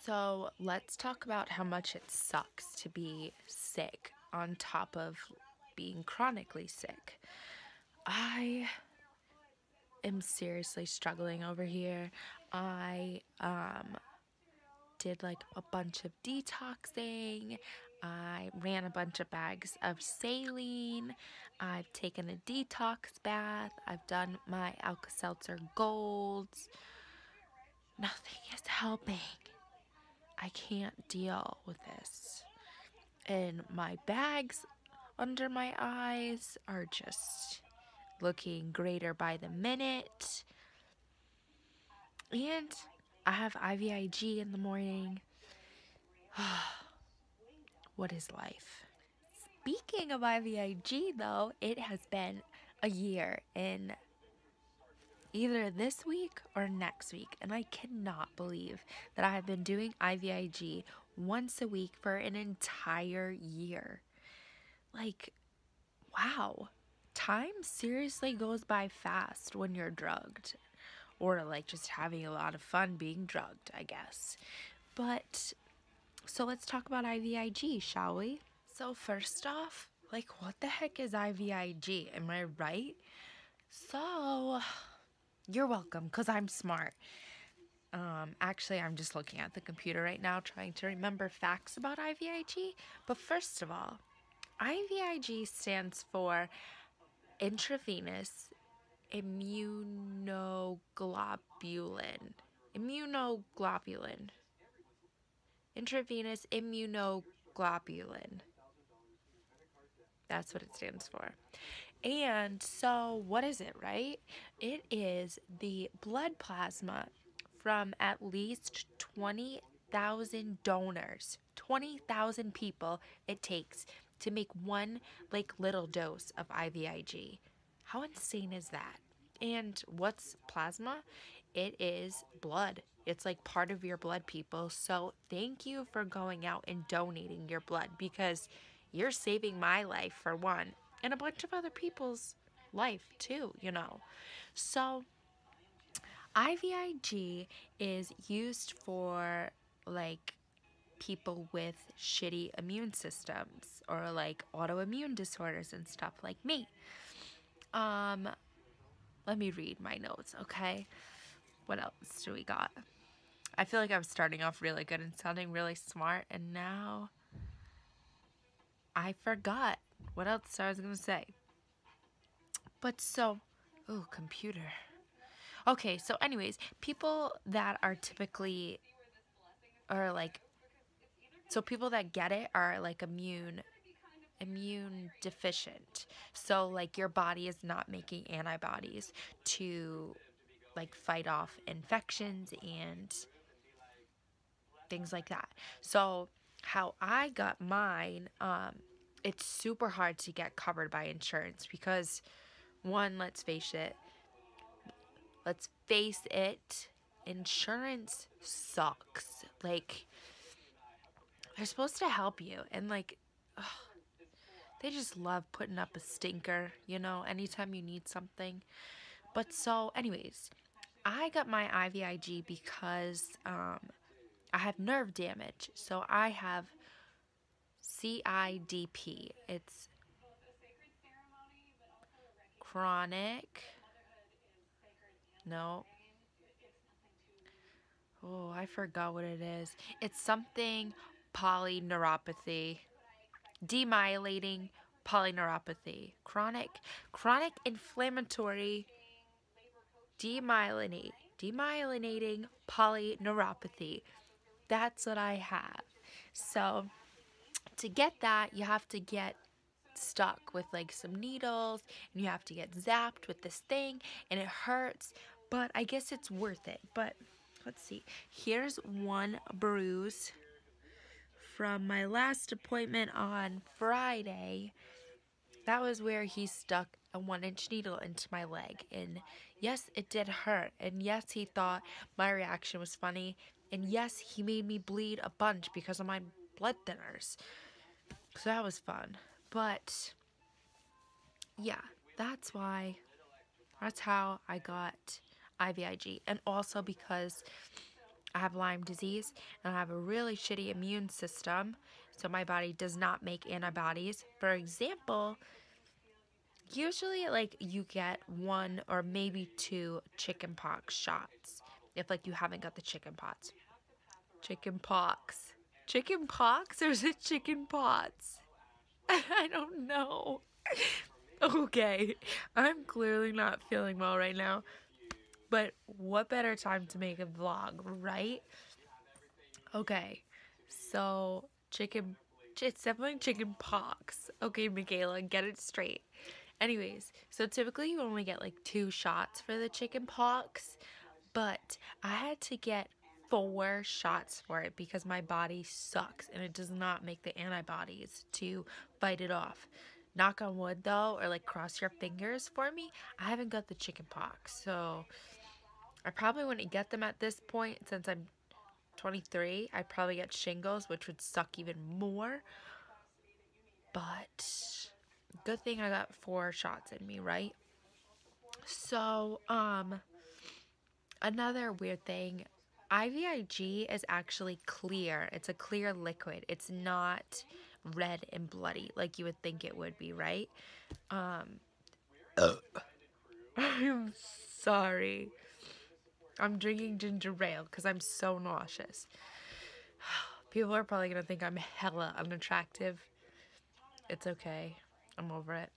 So let's talk about how much it sucks to be sick on top of being chronically sick. I am seriously struggling over here. I did like a bunch of detoxing. I ran a bunch of bags of saline. I've taken a detox bath. I've done my Alka-Seltzer Golds. Nothing is helping. I can't deal with this. And my bags under my eyes are just looking greater by the minute. And I have IVIG in the morning. What is life? Speaking of IVIG though, it has been a year in either this week or next week, and I cannot believe that I have been doing IVIG once a week for an entire year. Like, wow, time seriously goes by fast when you're drugged, or like just having a lot of fun being drugged, I guess. But so let's talk about IVIG, shall we? So first off, like, what the heck is IVIG? Am I right? So you're welcome, because I'm smart. Actually, I'm just looking at the computer right now trying to remember facts about IVIG. But first of all, IVIG stands for intravenous immunoglobulin. Immunoglobulin. Intravenous immunoglobulin. That's what it stands for. And so, what is it, right? It is the blood plasma from at least 20,000 donors. 20,000 people it takes to make one like little dose of IVIG. How insane is that? And what's plasma? It is blood. It's like part of your blood, people. So thank you for going out and donating your blood, because you're saving my life for one, and a bunch of other people's life too, you know. So IVIG is used for like people with shitty immune systems or like autoimmune disorders and stuff like me. Let me read my notes, okay? What else do we got? I feel like I was starting off really good and sounding really smart, and now I forgot what else I was gonna say. But so, oh, computer. Okay, so anyways, people that are typically, or like, so people that get it are like immune deficient. So like your body is not making antibodies to like fight off infections and things like that. So how I got mine, it's super hard to get covered by insurance because one, let's face it, insurance sucks. Like, they're supposed to help you, and like, ugh, they just love putting up a stinker, you know, anytime you need something. But so anyways, I got my IVIG because I have nerve damage. So I have CIDP. It's chronic. No. Oh, I forgot what it is. It's something polyneuropathy. Demyelinating polyneuropathy. Chronic inflammatory demyelinating polyneuropathy. That's what I have. So to get that, you have to get stuck with like some needles, and you have to get zapped with this thing, and it hurts, but I guess it's worth it. But let's see. Here's one bruise from my last appointment on Friday. That was where he stuck a 1-inch needle into my leg, and yes, it did hurt, and yes, he thought my reaction was funny, and yes, he made me bleed a bunch because of my blood thinners. So that was fun. But yeah, that's how I got IVIG, and also because I have Lyme disease and I have a really shitty immune system, so my body does not make antibodies. For example, usually like you get one or maybe two chicken pox shots if like you haven't got the chicken pox. Chicken pox. Chicken pox or is it chicken pots? I don't know. Okay, I'm clearly not feeling well right now, but what better time to make a vlog, right? Okay, so it's definitely chicken pox. Okay, Michaela, get it straight. Anyways, so typically you only get like 2 shots for the chicken pox, but I had to get 4 shots for it because my body sucks and it does not make the antibodies to fight it off. Knock on wood though, or like cross your fingers for me, I haven't got the chicken pox, so I probably wouldn't get them at this point since I'm 23. I'd probably get shingles, which would suck even more. But good thing I got 4 shots in me, right? So, another weird thing, IVIG is actually clear. It's a clear liquid. It's not red and bloody like you would think it would be, right? I'm sorry. I'm drinking ginger ale because I'm so nauseous. People are probably gonna think I'm hella unattractive. It's okay. I'm over it.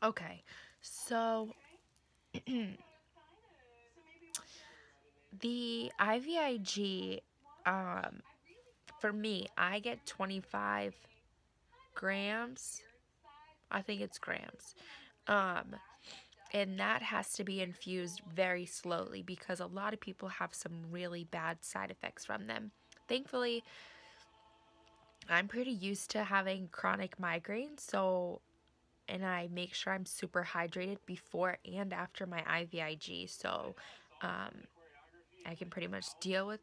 Okay, so the IVIG, for me, I get 25 grams. I think it's grams. And that has to be infused very slowly because a lot of people have some really bad side effects from them. Thankfully, I'm pretty used to having chronic migraines, and I make sure I'm super hydrated before and after my IVIG, so I can pretty much deal with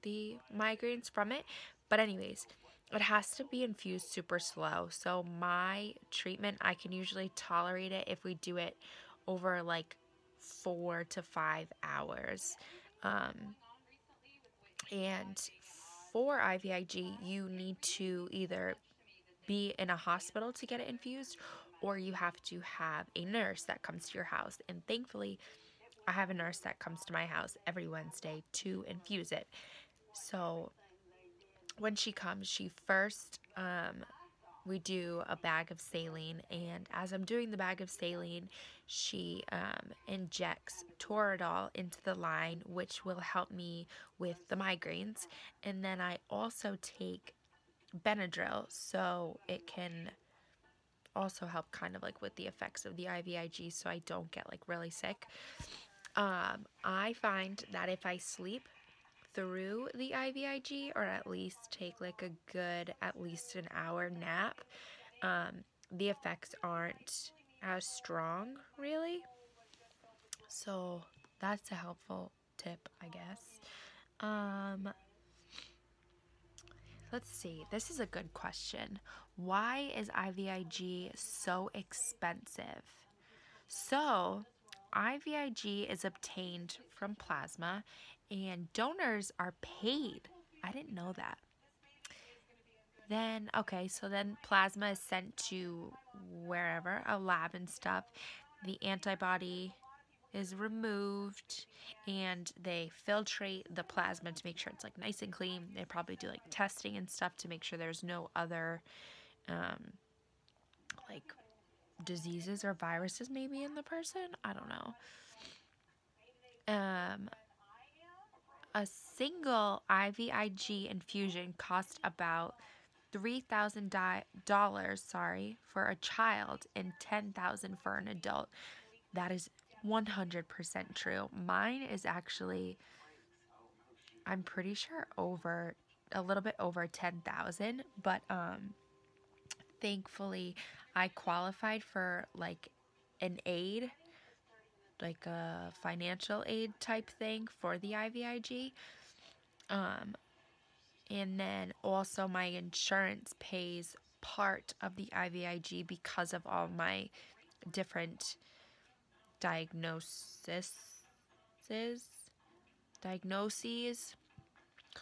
the migraines from it. But anyways, it has to be infused super slow. So my treatment, I can usually tolerate it if we do it over like 4 to 5 hours. And for IVIG, you need to either be in a hospital to get it infused, or you have to have a nurse that comes to your house. And thankfully, I have a nurse that comes to my house every Wednesday to infuse it. So when she comes, she first, we do a bag of saline, and as I'm doing the bag of saline, she injects Toradol into the line, which will help me with the migraines. And then I also take Benadryl, so it can also help kind of like with the effects of the IVIG, so I don't get like really sick. I find that if I sleep through the IVIG, or at least take like a good at least an hour nap, the effects aren't as strong really. So that's a helpful tip, I guess. Let's see. This is a good question. Why is IVIG so expensive? So, IVIG is obtained from plasma and donors are paid. I didn't know that. Then plasma is sent to wherever, a lab and stuff. The antibody is removed and they filtrate the plasma to make sure it's like nice and clean. They probably do like testing and stuff to make sure there's no other like diseases or viruses maybe in the person. I don't know. A single IVIG infusion costs about $3,000, for a child and $10,000 for an adult. That is 100% true. Mine is actually, I'm pretty sure over a little bit over 10,000, but thankfully I qualified for like an aid, like a financial aid type thing for the IVIG. And then also my insurance pays part of the IVIG because of all my different diagnoses.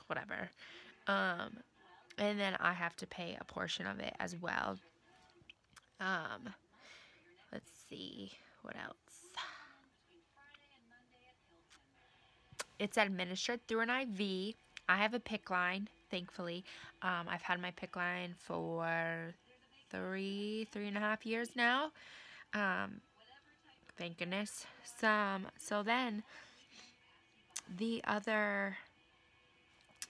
whatever. And then I have to pay a portion of it as well. Let's see what else. It's administered through an IV. I have a PICC line, thankfully. I've had my PICC line for three and a half years now. Thank goodness. So then the other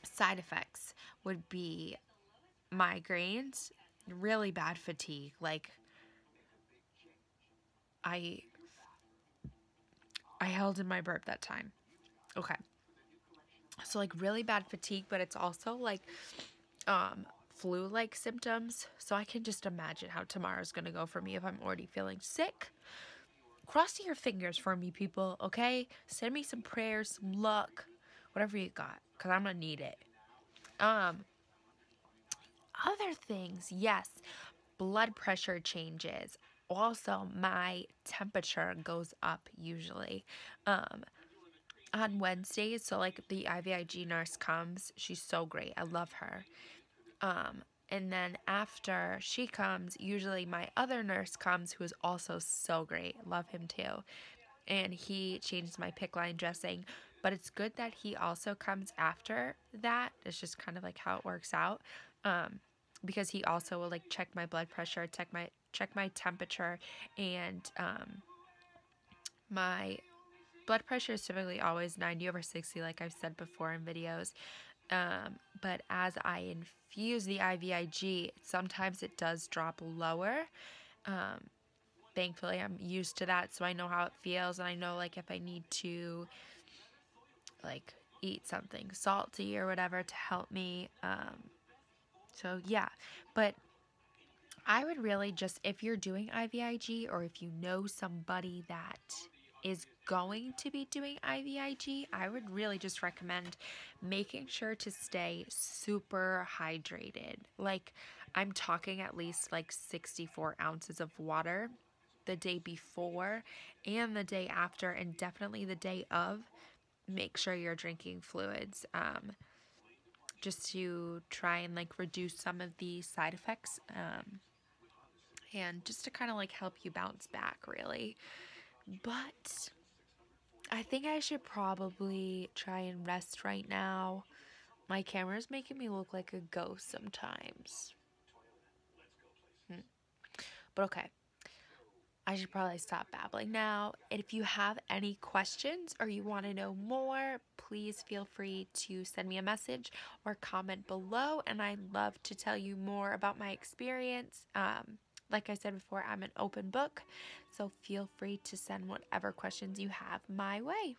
side effects would be migraines, really bad fatigue. Like I held in my burp that time. Okay. So like really bad fatigue, but it's also like flu-like symptoms. So I can just imagine how tomorrow's going to go for me if I'm already feeling sick. Cross your fingers for me, people, okay? Send me some prayers, some luck, whatever you got, because I'm going to need it. Other things, yes, blood pressure changes. Also, my temperature goes up usually. On Wednesdays, so like the IVIG nurse comes, she's so great. I love her. And then after she comes, usually my other nurse comes, who is also so great. Love him too. And he changes my PICC line dressing. But it's good that he also comes after that. It's just kind of like how it works out. Because he also will like check my blood pressure, check my temperature, and my blood pressure is typically always 90/60, like I've said before in videos. But as I infuse the IVIG, sometimes it does drop lower. Thankfully, I'm used to that, so I know how it feels, and I know like if I need to like eat something salty or whatever to help me. So yeah, but I would really just, if you're doing IVIG or if you know somebody that is going to be doing IVIG, I would really just recommend making sure to stay super hydrated. Like, I'm talking at least like 64 ounces of water the day before and the day after, and definitely the day of. Make sure you're drinking fluids, just to try and like reduce some of the side effects, and just to kind of like help you bounce back, really. But I think I should probably try and rest right now. My camera's making me look like a ghost sometimes. But okay. I should probably stop babbling now. And if you have any questions or you want to know more, please feel free to send me a message or comment below. And I'd love to tell you more about my experience. Like I said before, I'm an open book. So feel free to send whatever questions you have my way.